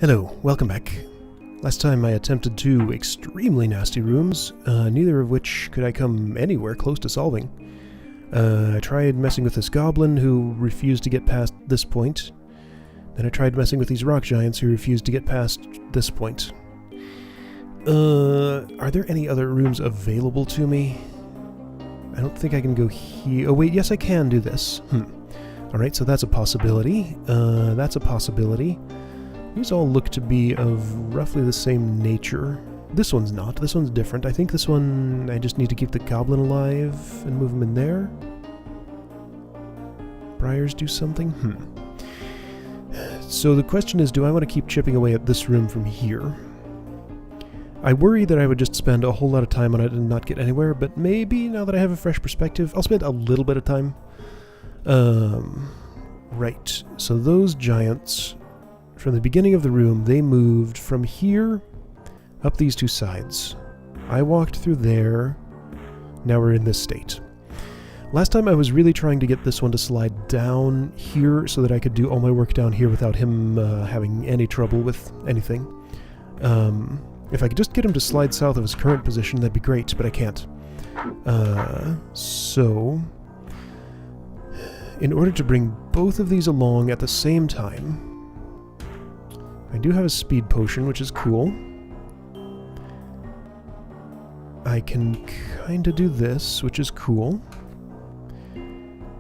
Hello, welcome back. Last time I attempted two extremely nasty rooms, neither of which could I come anywhere close to solving. I tried messing with this goblin who refused to get past this point. Then I tried messing with these rock giants who refused to get past this point. Are there any other rooms available to me? I don't think I can go here. Oh wait, yes I can do this. Alright, so that's a possibility. That's a possibility. These all look to be of roughly the same nature. This one's not. This one's different. I think this one, I just need to keep the goblin alive and move him in there. Briars do something? So the question is, do I want to keep chipping away at this room from here? I worry that I would just spend a whole lot of time on it and not get anywhere, but maybe now that I have a fresh perspective, I'll spend a little bit of time. Right. So those giants, from the beginning of the room, they moved from here up these two sides. I walked through there. Now we're in this state. Last time I was really trying to get this one to slide down here so that I could do all my work down here without him having any trouble with anything. If I could just get him to slide south of his current position, that'd be great, but I can't. So, in order to bring both of these along at the same time, I do have a speed potion, which is cool. I can kind of do this, which is cool.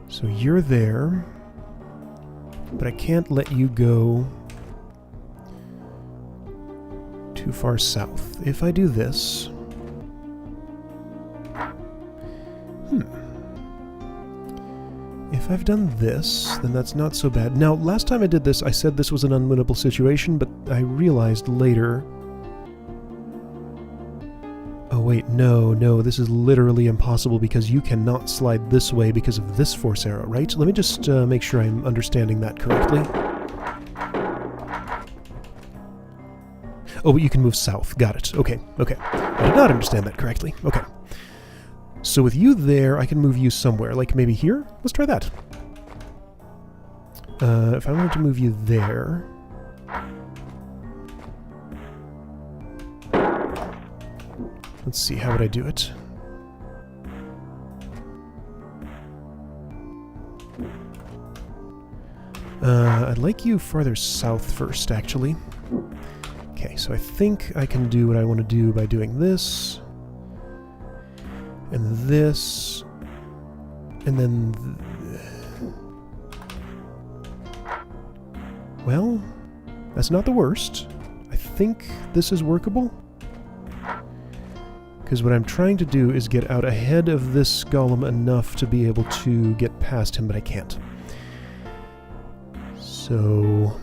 So you're there, but I can't let you go too far south. If I do this... If I've done this, then that's not so bad. Now, last time I did this, I said this was an unwinnable situation, but I realized later... Oh wait, no, this is literally impossible because you cannot slide this way because of this force arrow, right? Let me just make sure I'm understanding that correctly. Oh, but you can move south. Got it. Okay. I did not understand that correctly. Okay. So with you there, I can move you somewhere, like maybe here? Let's try that. If I wanted to move you there... Let's see, how would I do it? I'd like you farther south first, actually. Okay, so I think I can do what I want to do by doing this... and this, and then... Well, that's not the worst. I think this is workable. Because what I'm trying to do is get out ahead of this golem enough to be able to get past him, but I can't. So...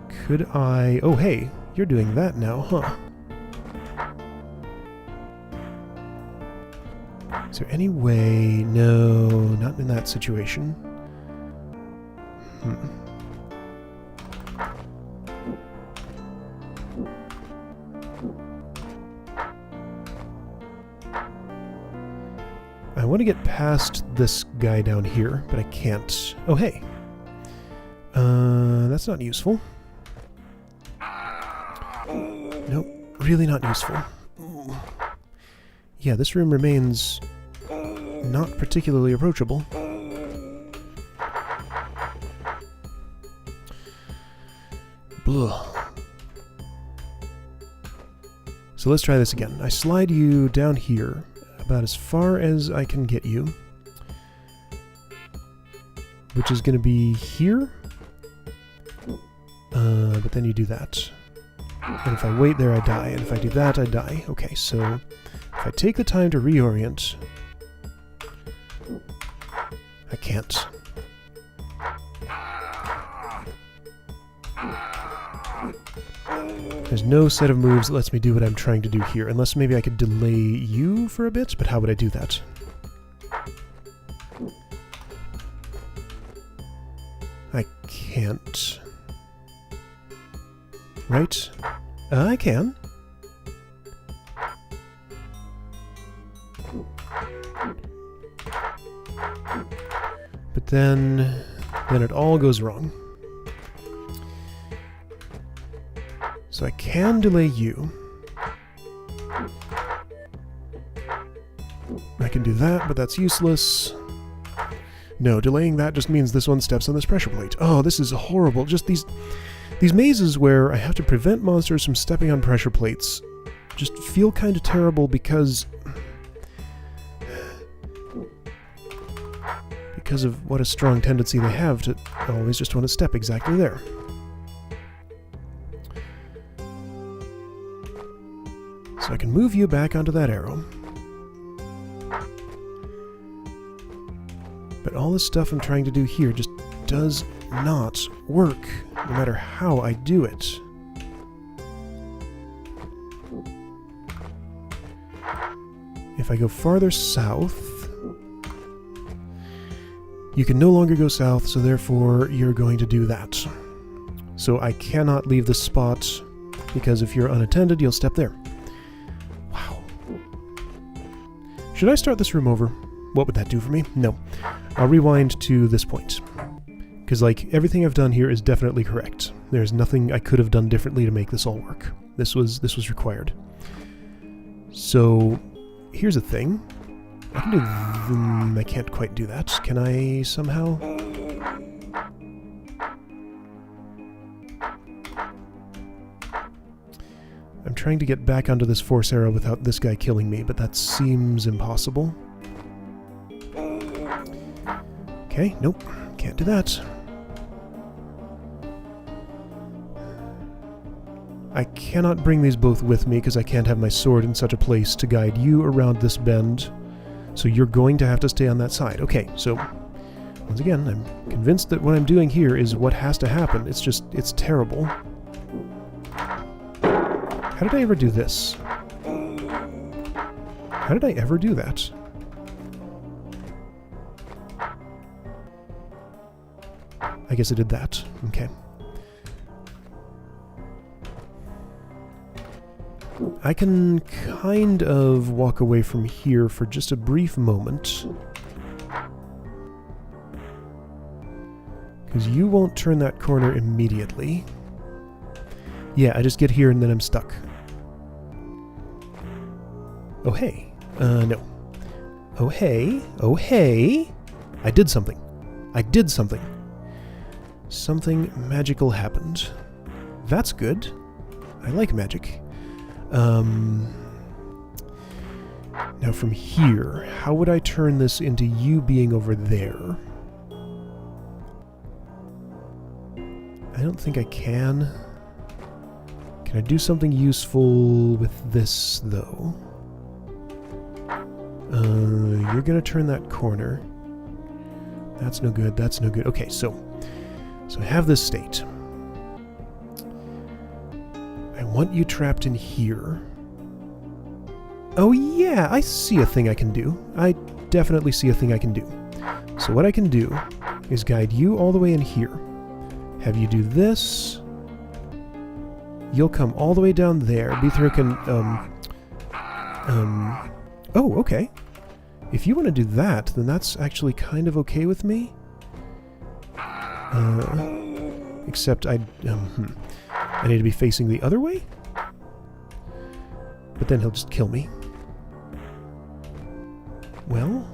Could I... Oh, hey, you're doing that now, huh? Is there any way... No, not in that situation. I want to get past this guy down here, but I can't. Oh, hey. That's not useful. Nope, really not useful. Yeah, this room remains... not particularly approachable. Blah. So let's try this again. I slide you down here, about as far as I can get you. Which is going to be here. But then you do that. And if I wait there, I die. And if I do that, I die. Okay, so if I take the time to reorient... I can't. There's no set of moves that lets me do what I'm trying to do here, unless maybe I could delay you for a bit, but how would I do that? I can't. Right? I can. But then it all goes wrong. So I can delay you. I can do that, but that's useless. No, delaying that just means this one steps on this pressure plate. Oh, this is horrible. Just these mazes where I have to prevent monsters from stepping on pressure plates just feel kind of terrible because of what a strong tendency they have to always just want to step exactly there. So I can move you back onto that arrow. But all this stuff I'm trying to do here just does not work, no matter how I do it. If I go farther south, you can no longer go south, so therefore you're going to do that. So I cannot leave this spot, because if you're unattended, you'll step there. Wow. Should I start this room over? What would that do for me? No. I'll rewind to this point. Because, like, everything I've done here is definitely correct. There's nothing I could have done differently to make this all work. This was required. So, here's a thing. I can do... I can't quite do that. Can I somehow... I'm trying to get back onto this force arrow without this guy killing me, but that seems impossible. Okay, nope. Can't do that. I cannot bring these both with me because I can't have my sword in such a place to guide you around this bend. So you're going to have to stay on that side. Okay, so once again, I'm convinced that what I'm doing here is what has to happen. It's just, it's terrible. How did I ever do this? How did I ever do that? I guess I did that. Okay. I can kind of walk away from here for just a brief moment. Because you won't turn that corner immediately. Yeah, I just get here and then I'm stuck. Oh hey. No. Oh hey. Oh hey. I did something. I did something. Something magical happened. That's good. I like magic. Now from here, how would I turn this into you being over there? I don't think I can. Can I do something useful with this, though? You're gonna turn that corner. That's no good, that's no good. Okay, so I have this state. I want you trapped in here. Oh yeah, I see a thing I can do. I definitely see a thing I can do. So what I can do is guide you all the way in here. Have you do this. You'll come all the way down there. Beathra can, oh, okay. If you want to do that, then that's actually kind of okay with me. Except I need to be facing the other way? But then he'll just kill me. Well?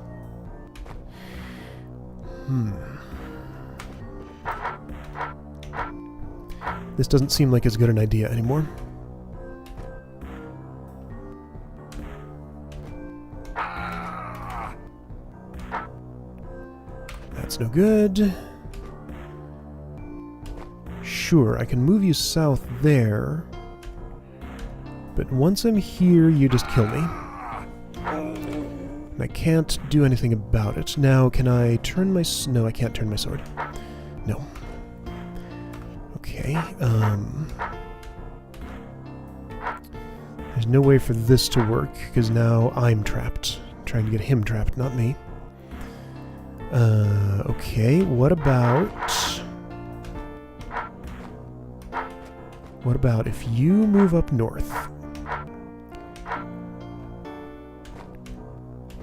This doesn't seem like as good an idea anymore. That's no good. Sure, I can move you south there. But once I'm here, you just kill me. And I can't do anything about it. Now, can I turn my... No, I can't turn my sword. No. Okay, there's no way for this to work, because now I'm trapped. I'm trying to get him trapped, not me. Okay, what about if you move up north?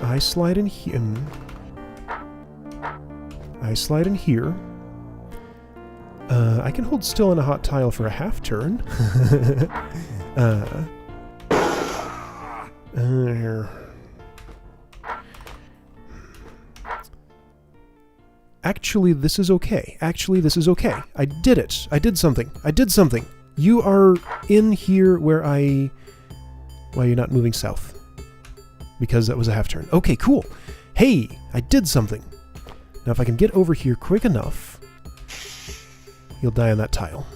I slide in here. I slide in here. I can hold still on a hot tile for a half turn. Actually, this is okay. Actually, this is okay. I did it. I did something. I did something. You are in here where I... Why you're not moving south? Because that was a half turn. Okay, cool. Hey, I did something. Now, if I can get over here quick enough, he'll die on that tile.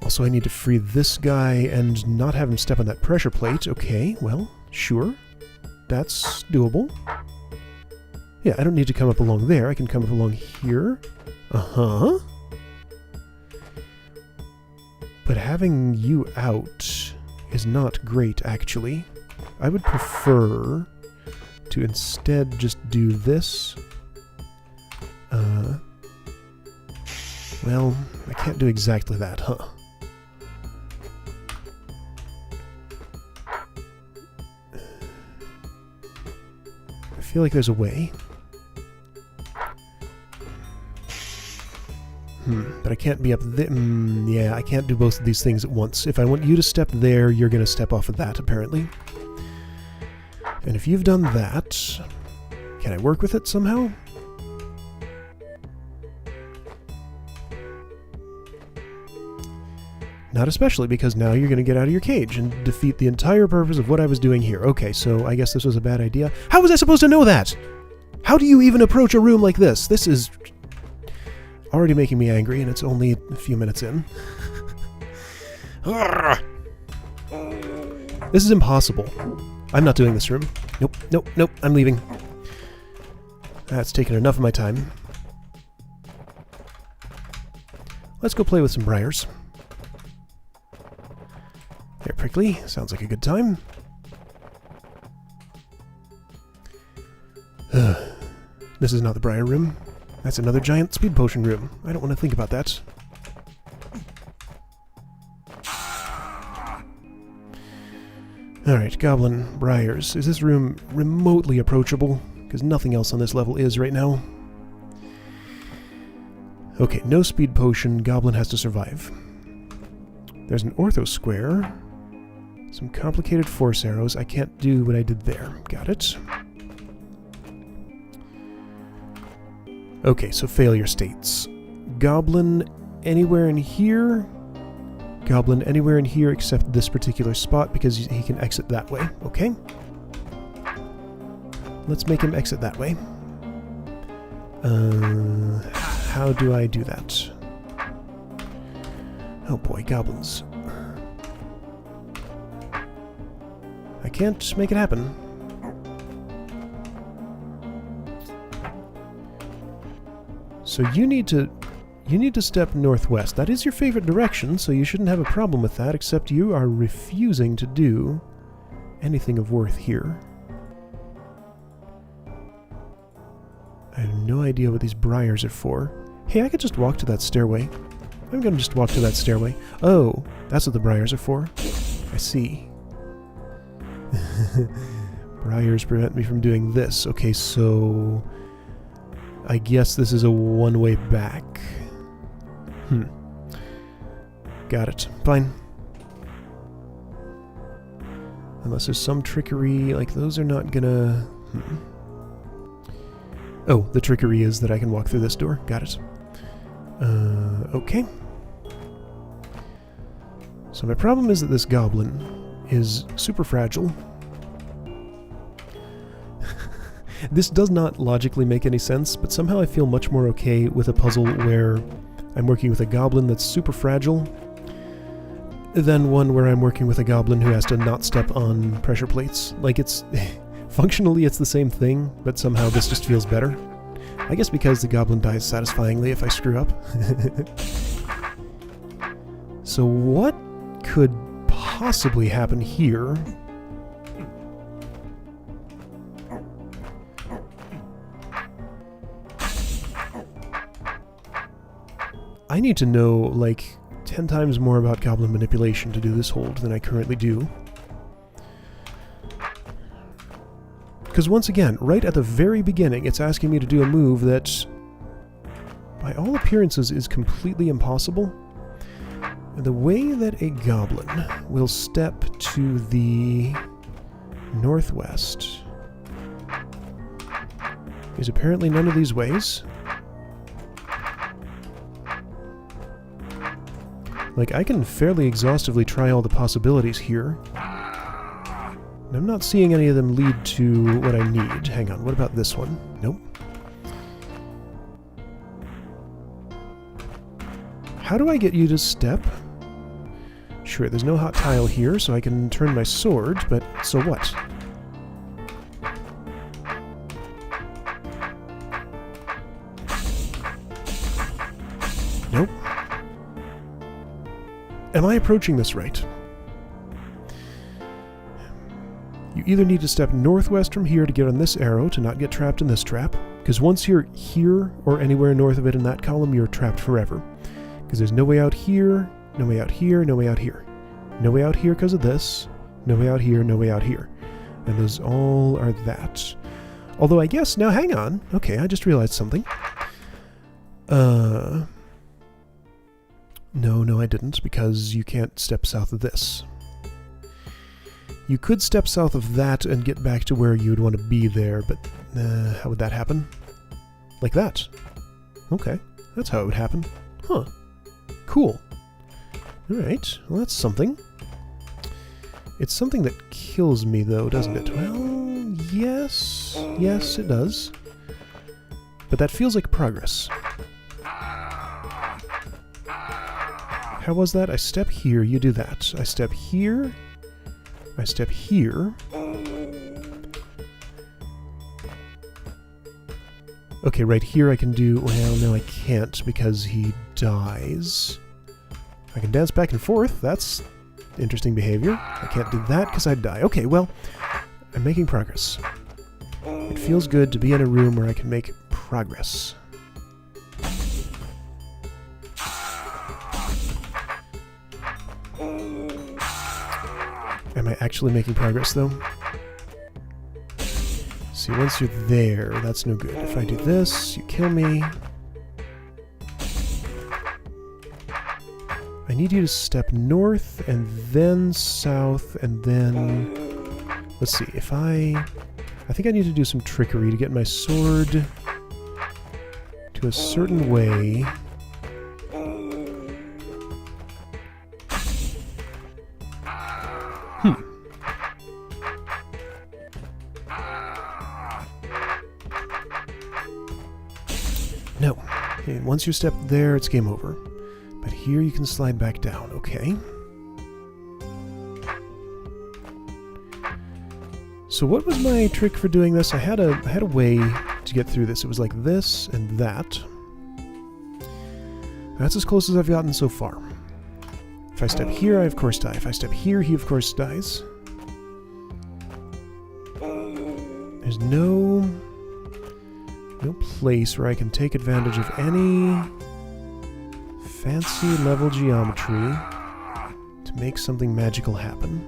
Also, I need to free this guy and not have him step on that pressure plate. Okay, well, sure. That's doable. Yeah, I don't need to come up along there. I can come up along here. Uh-huh. But having you out is not great, actually. I would prefer to instead just do this. Well, I can't do exactly that, huh? I feel like there's a way. But I can't be up there. Yeah, I can't do both of these things at once. If I want you to step there, you're going to step off of that, apparently. And if you've done that, can I work with it somehow? Not especially, because now you're going to get out of your cage and defeat the entire purpose of what I was doing here. Okay, so I guess this was a bad idea. How was I supposed to know that? How do you even approach a room like this? This is already making me angry, and it's only a few minutes in. This is impossible. I'm not doing this room. Nope, nope, nope, I'm leaving. That's taken enough of my time. Let's go play with some briars. They're prickly. Sounds like a good time. This is not the briar room. That's another giant speed potion room. I don't want to think about that. Alright, goblin briars. Is this room remotely approachable? Because nothing else on this level is right now. Okay, no speed potion. Goblin has to survive. There's an ortho square. Some complicated force arrows. I can't do what I did there. Got it. Okay, so failure states. Goblin anywhere in here. Goblin anywhere in here except this particular spot because he can exit that way. Okay. Let's make him exit that way. How do I do that? Oh boy, goblins. I can't make it happen. So you need to step northwest. That is your favorite direction, so you shouldn't have a problem with that, except you are refusing to do anything of worth here. I have no idea what these briars are for. Hey, I could just walk to that stairway. I'm gonna just walk to that stairway. Oh, that's what the briars are for. I see. Briars prevent me from doing this. Okay, so I guess this is a one-way back. Got it. Fine. Unless there's some trickery, like those are not gonna... Oh, the trickery is that I can walk through this door. Got it. Okay. So my problem is that this goblin is super fragile. This does not logically make any sense, but somehow I feel much more okay with a puzzle where I'm working with a goblin that's super fragile than one where I'm working with a goblin who has to not step on pressure plates. Like, it's... functionally it's the same thing, but somehow this just feels better. I guess because the goblin dies satisfyingly if I screw up. So what could possibly happen here? I need to know, like, 10 times more about goblin manipulation to do this hold than I currently do. Because once again, right at the very beginning, it's asking me to do a move that by all appearances, is completely impossible. The way that a goblin will step to the northwest is apparently none of these ways. Like, I can fairly exhaustively try all the possibilities here. And I'm not seeing any of them lead to what I need. Hang on, what about this one? Nope. How do I get you to step? Sure, there's no hot tile here, so I can turn my sword, but so what? Nope. Am I approaching this right? You either need to step northwest from here to get on this arrow to not get trapped in this trap, because once you're here or anywhere north of it in that column, you're trapped forever. Because there's no way out here, no way out here, no way out here. No way out here because of this, no way out here, no way out here. And those all are that. Although I guess, now hang on. Okay, I just realized something. No, I didn't, because you can't step south of this. You could step south of that and get back to where you'd want to be there, but how would that happen? Like that. Okay, that's how it would happen. Huh. Cool. Alright, well that's something. It's something that kills me though, doesn't it? Well, yes. Yes, it does. But that feels like progress. How was that? I step here, you do that. I step here. I step here. Okay, right here I can do... Well, no, I can't because he dies. I can dance back and forth. That's interesting behavior. I can't do that because I'd die. Okay, well, I'm making progress. It feels good to be in a room where I can make progress. Am I actually making progress, though? See, once you're there, that's no good. If I do this, you kill me. I need you to step north, and then south, and then... Let's see, if I think I need to do some trickery to get my sword to a certain way. No. Okay, once you step there, it's game over. But here you can slide back down, okay? So what was my trick for doing this? I had a way to get through this. It was like this and that. That's as close as I've gotten so far. If I step here, I of course die. If I step here, he of course dies. There's no place where I can take advantage of any fancy level geometry to make something magical happen.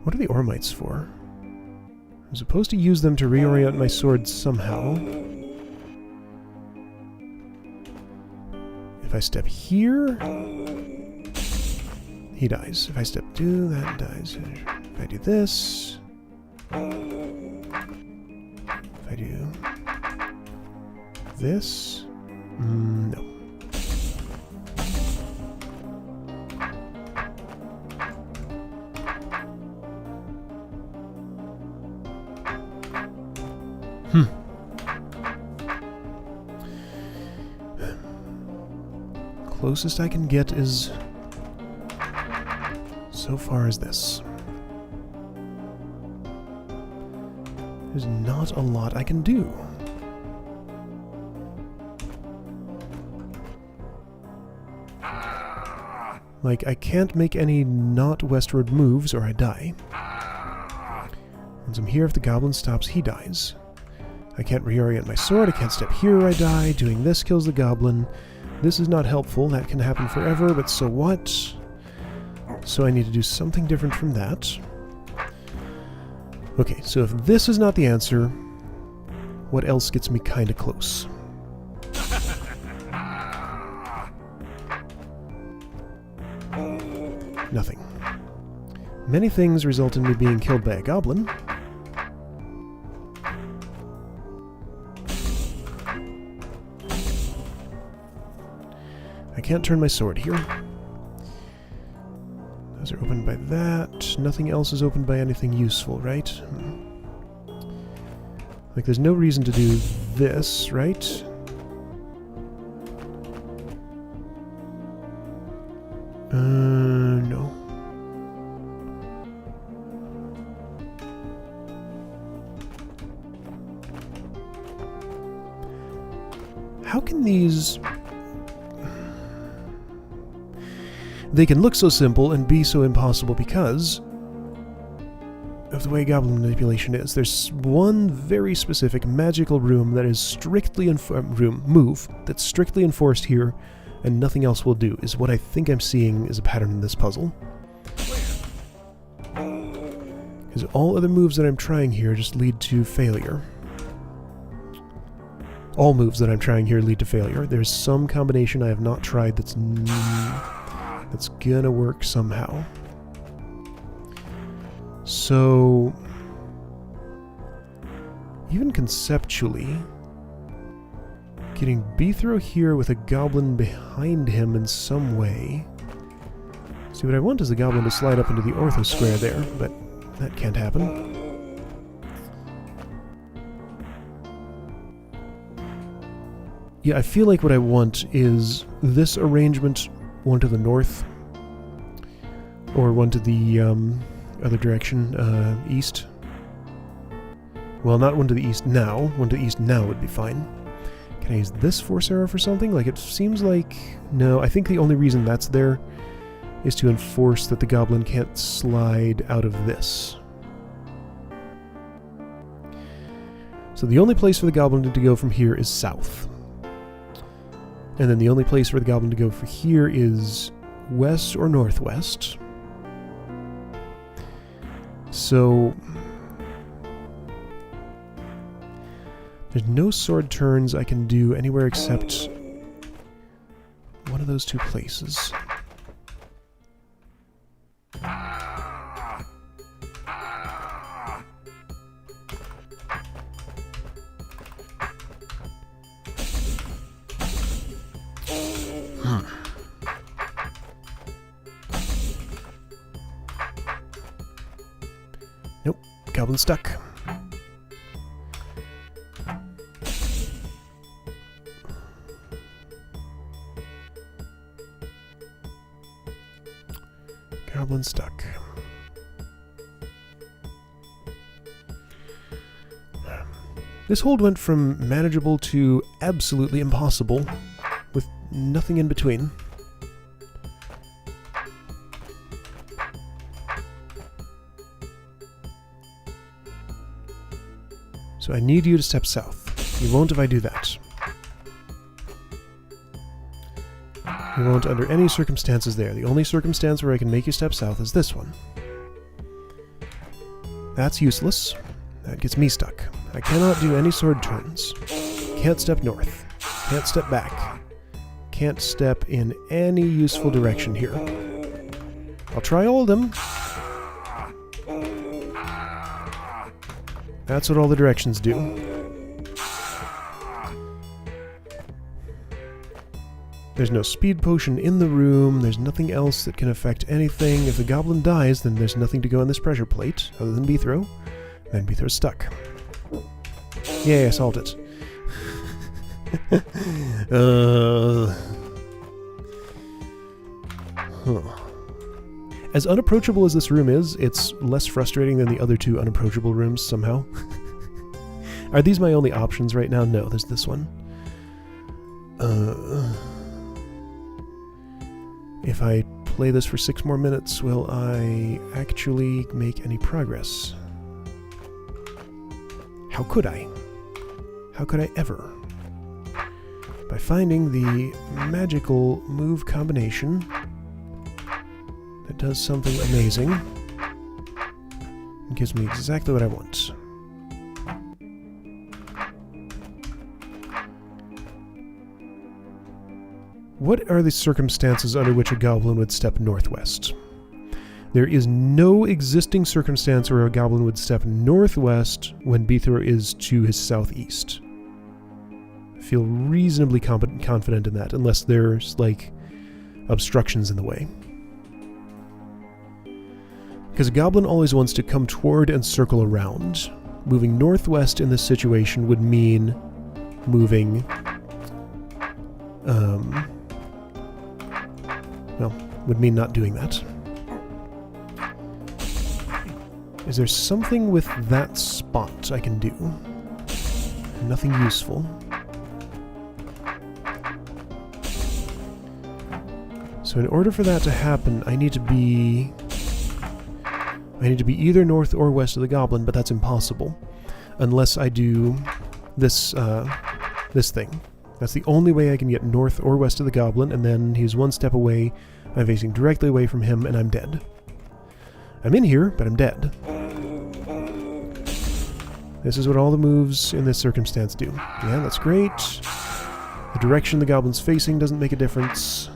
What are the Ormites for? I'm supposed to use them to reorient my sword somehow. If I step here, he dies. If I step to that, dies. If I do this, if I do this, no. Closest I can get is so far as this. There's not a lot I can do. Like, I can't make any not westward moves or I die. Once I'm here, if the goblin stops, he dies. I can't reorient my sword, I can't step here or I die. Doing this kills the goblin. This is not helpful, that can happen forever, but so what? So I need to do something different from that. Okay, so if this is not the answer, what else gets me kind of close? Nothing. Many things result in me being killed by a goblin. I can't turn my sword here. Those are opened by that. Nothing else is opened by anything useful, right? Like, there's no reason to do this, right? No. How can these... They can look so simple and be so impossible because of the way goblin manipulation is. There's one very specific magical room that is strictly move that's strictly enforced here, and nothing else will do, is what I think I'm seeing is a pattern in this puzzle. Because all other moves that I'm trying here just lead to failure. All moves that I'm trying here lead to failure. There's some combination I have not tried that's gonna work somehow. So, even conceptually, getting Beethro here with a goblin behind him in some way. See, what I want is the goblin to slide up into the ortho square there, but that can't happen. Yeah, I feel like what I want is this arrangement, one to the north, or one to the other direction, east. Well, not one to the east now. One to the east now would be fine. Can I use this force arrow for something? Like, it seems like... No, I think the only reason that's there is to enforce that the goblin can't slide out of this. So the only place for the goblin to go from here is south. And then the only place for the goblin to go from here is west or northwest. So... there's no sword turns I can do anywhere except one of those two places. Nope, goblin stuck. Goblin stuck. This hold went from manageable to absolutely impossible, with nothing in between. So I need you to step south. You won't if I do that. You won't under any circumstances there. The only circumstance where I can make you step south is this one. That's useless. That gets me stuck. I cannot do any sword turns. Can't step north. Can't step back. Can't step in any useful direction here. I'll try all of them. That's what all the directions do. There's no speed potion in the room, there's nothing else that can affect anything. If the goblin dies, then there's nothing to go on this pressure plate, other than Beethro. Then Beethro's stuck. Yay, I solved it. As unapproachable as this room is, it's less frustrating than the other two unapproachable rooms, somehow. Are these my only options right now? No, there's this one. If I play this for 6 more minutes, will I actually make any progress? How could I? How could I ever? By finding the magical move combination that does something amazing. It gives me exactly what I want. What are the circumstances under which a goblin would step northwest? There is no existing circumstance where a goblin would step northwest when Beethor is to his southeast. I feel reasonably confident in that, unless there's, like, obstructions in the way. Because a goblin always wants to come toward and circle around. Moving northwest in this situation would mean moving... well, would mean not doing that. Is there something with that spot I can do? Nothing useful. So in order for that to happen, I need to be either north or west of the goblin, but that's impossible. Unless I do this, this thing. That's the only way I can get north or west of the goblin, and then he's one step away. I'm facing directly away from him, and I'm dead. I'm in here, but I'm dead. This is what all the moves in this circumstance do. Yeah, that's great. The direction the goblin's facing doesn't make a difference.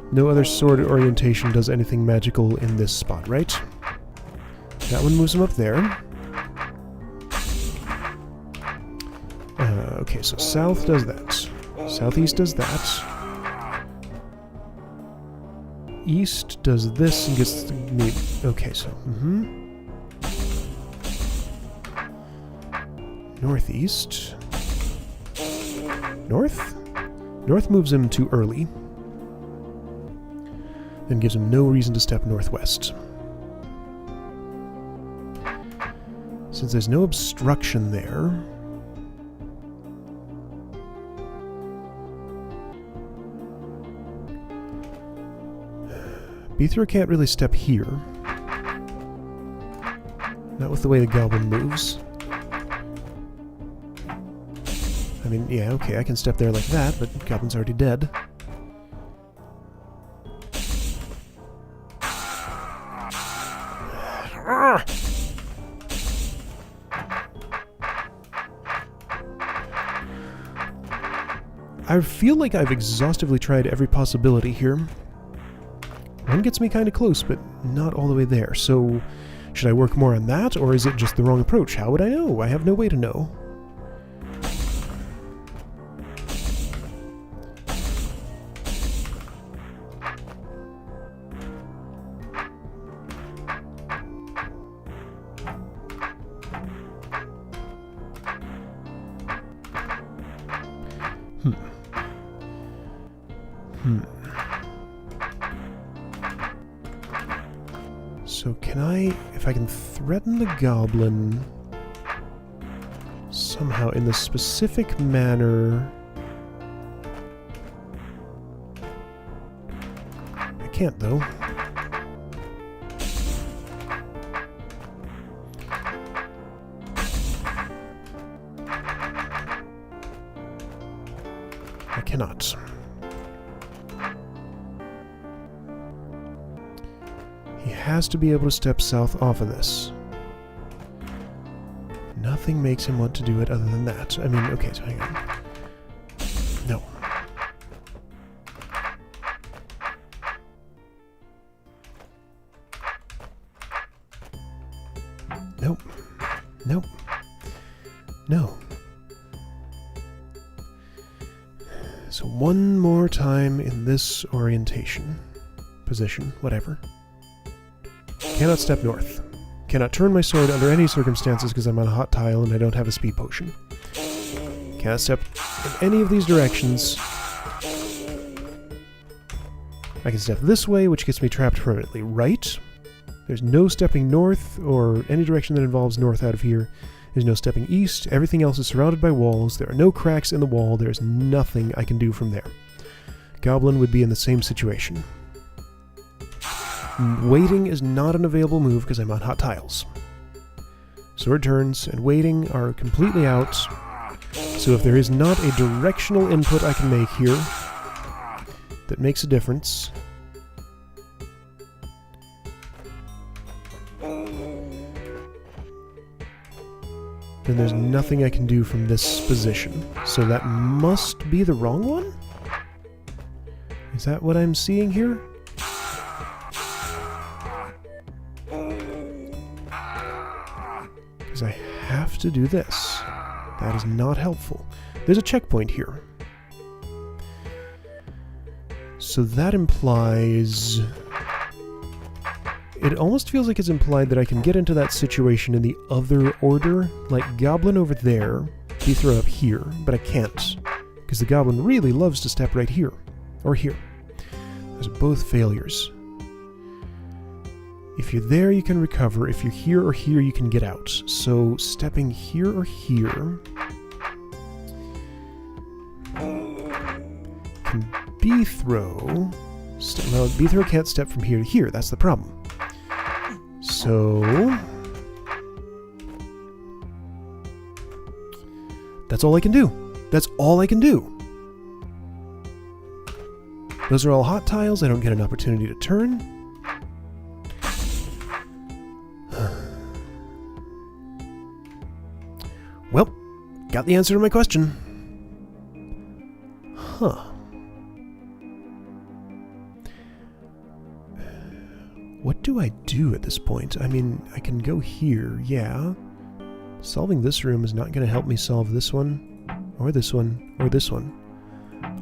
No other sword orientation does anything magical in this spot, right? That one moves him up there. Okay, so south does that. Southeast does that. East does this and gets me... Okay, so... Northeast. North? North moves him too early. Then gives him no reason to step northwest. Since there's no obstruction there... Beethor can't really step here. Not with the way the goblin moves. I mean, yeah, okay, I can step there like that, but the goblin's already dead. I feel like I've exhaustively tried every possibility here. One gets me kind of close, but not all the way there. So, should I work more on that, or is it just the wrong approach? How would I know? I have no way to know. So can I, if I can threaten the goblin somehow in the specific manner... I can't, though. I cannot. He has to be able to step south off of this. Nothing makes him want to do it other than that. I mean, okay, so hang on. No. Nope. Nope. No. So one more time in this orientation. Position, whatever. Cannot step north. Cannot turn my sword under any circumstances because I'm on a hot tile and I don't have a speed potion. Cannot step in any of these directions. I can step this way, which gets me trapped permanently. Right? There's no stepping north or any direction that involves north out of here. There's no stepping east. Everything else is surrounded by walls. There are no cracks in the wall. There's nothing I can do from there. Goblin would be in the same situation. Waiting is not an available move because I'm on hot tiles. Sword turns and waiting are completely out. So if there is not a directional input I can make here that makes a difference, Then there's nothing I can do from this position. So that must be the wrong one? Is that what I'm seeing here? Because I have to do this. That is not helpful. There's a checkpoint here. So that implies... It almost feels like it's implied that I can get into that situation in the other order, like Goblin over there, Beethro up here, but I can't, because the Goblin really loves to step right here, or here. Those are both failures. If you're there, you can recover. If you're here or here, you can get out. So, stepping here or here... Can Beethro... Well, Beethro can't step from here to here, that's the problem. So... That's all I can do. That's all I can do. Those are all hot tiles, I don't get an opportunity to turn. Well, got the answer to my question. Huh. What do I do at this point? I mean, I can go here, yeah. Solving this room is not going to help me solve this one, or this one, or this one.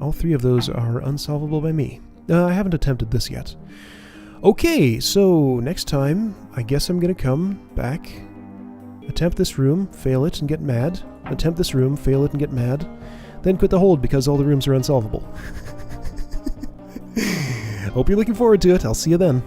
All three of those are unsolvable by me. I haven't attempted this yet. Okay, so next time, I guess I'm going to come back, attempt this room, fail it and get mad, attempt this room, fail it and get mad, then quit the hold because all the rooms are unsolvable. Hope you're looking forward to it. I'll see you then.